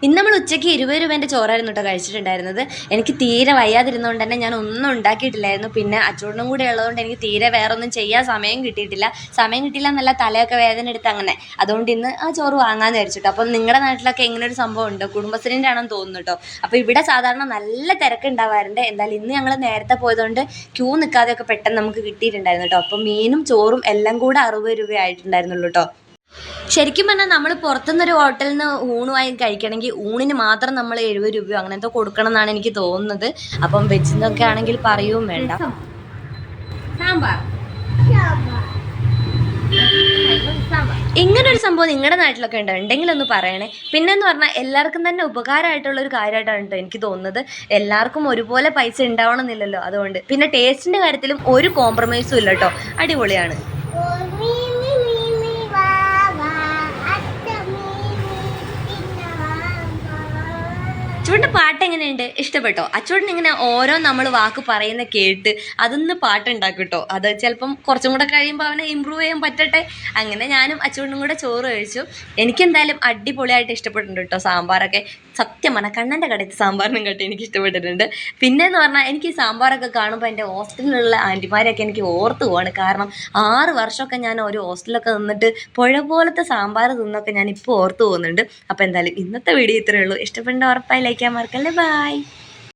ഇന്ന് നമ്മൾ ഉച്ചയ്ക്ക് 20 രൂപേൻ്റെ ചോറായിരുന്നു കേട്ടോ കഴിച്ചിട്ടുണ്ടായിരുന്നത്. എനിക്ക് തീരെ വയ്യാതിരുന്നതുകൊണ്ട് തന്നെ ഞാൻ ഒന്നും ഉണ്ടാക്കിയിട്ടില്ലായിരുന്നു. പിന്നെ അച്ചൂടനും കൂടെ ഉള്ളതുകൊണ്ട് എനിക്ക് തീരെ വേറെ ഒന്നും ചെയ്യാൻ സമയം കിട്ടിയിട്ടില്ല എന്നല്ല, തലയൊക്കെ വേദന എടുത്ത് അങ്ങനെ. അതുകൊണ്ട് ഇന്ന് ആ ചോറ് വാങ്ങാമെന്ന് വിചാരിച്ചിട്ടോ. അപ്പം നിങ്ങളുടെ നാട്ടിലൊക്കെ ഇങ്ങനെ ഒരു സംഭവം ഉണ്ട്, കുടുംബശ്രീൻ്റെ ആണെന്ന് തോന്നുന്നു കേട്ടോ. അപ്പോൾ ഇവിടെ സാധാരണ നല്ല തിരക്ക് ഉണ്ടാവാറുണ്ട്. എന്തായാലും ഇന്ന് ഞങ്ങൾ നേരത്തെ പോയതുകൊണ്ട് ക്യൂ നിൽക്കാതെയൊക്കെ പെട്ടെന്ന് നമുക്ക് കിട്ടിയിട്ടുണ്ടായിരുന്നു കേട്ടോ. അപ്പം മീനും ചോറും എല്ലാം കൂടെ 60 രൂപ ആയിട്ടുണ്ടായിരുന്നുള്ളൂ കേട്ടോ. ശരിക്കും പറഞ്ഞാൽ നമ്മൾ പുറത്തുനിന്നൊരു ഹോട്ടലിൽ നിന്ന് ഊണുമായി കഴിക്കണമെങ്കിൽ ഊണിന് മാത്രം നമ്മൾ 70 രൂപയോ അങ്ങനത്തെ കൊടുക്കണം എന്നാണ് എനിക്ക് തോന്നുന്നത്. അപ്പം വെജിന്നൊക്കെ ആണെങ്കിൽ പറയുകയും വേണ്ട. ഇങ്ങനൊരു സംഭവം നിങ്ങളുടെ നാട്ടിലൊക്കെ ഉണ്ടോ? ഉണ്ടെങ്കിൽ ഒന്ന് പറയണേ. പിന്നെന്ന് പറഞ്ഞാൽ എല്ലാവർക്കും തന്നെ ഉപകാരമായിട്ടുള്ളൊരു കാര്യമായിട്ടാണ് കേട്ടോ എനിക്ക് തോന്നുന്നത്. എല്ലാവർക്കും ഒരുപോലെ പൈസ ഉണ്ടാവണമെന്നില്ലല്ലോ, അതുകൊണ്ട്. പിന്നെ ടേസ്റ്റിൻ്റെ കാര്യത്തിലും ഒരു കോംപ്രമൈസും ഇല്ല കേട്ടോ, അടിപൊളിയാണ്. അച്ചൂടിൻ്റെ പാട്ട് എങ്ങനെയുണ്ട്? ഇഷ്ടപ്പെട്ടോ? അച്ചൂടിന് ഇങ്ങനെ ഓരോ നമ്മൾ വാക്ക് പറയുന്ന കേട്ട് അതൊന്ന് പാട്ടുണ്ടാക്കും കേട്ടോ. അത് ചിലപ്പം കുറച്ചും കൂടെ കഴിയുമ്പോൾ അവനെ ഇമ്പ്രൂവ് ചെയ്യാൻ പറ്റട്ടെ. അങ്ങനെ ഞാനും അച്ചൂടിനും കൂടെ ചോറ് കഴിച്ചു. എനിക്കെന്തായാലും അടിപൊളിയായിട്ട് ഇഷ്ടപ്പെട്ടിട്ടുണ്ട് കേട്ടോ സാമ്പാറൊക്കെ. സത്യം പറഞ്ഞാൽ കണ്ണൻ്റെ കടയിൽ സാമ്പാറിനും കേട്ടോ എനിക്ക് ഇഷ്ടപ്പെട്ടിട്ടുണ്ട്. പിന്നെയെന്ന് പറഞ്ഞാൽ എനിക്ക് ഈ സാമ്പാറൊക്കെ കാണുമ്പോൾ എൻ്റെ ഹോസ്റ്റലിലുള്ള ആൻറ്റിമാരെയൊക്കെ എനിക്ക് ഓർത്ത് പോവാണ്. കാരണം 6 വർഷമൊക്കെ ഞാൻ ഒരു ഹോസ്റ്റലിലൊക്കെ നിന്നിട്ട് പുഴ പോലത്തെ സാമ്പാർ തിന്നൊക്കെ ഞാൻ ഇപ്പോൾ ഓർത്ത് പോകുന്നുണ്ട്. അപ്പോൾ എന്തായാലും ഇന്നത്തെ വീഡിയോ ഇത്രയേ ഉള്ളൂ. ഇഷ്ടപ്പെട്ട ഉറപ്പായി ലൈക്ക് ചെയ്യാൻ മറക്കല്ലേ. ബൈ.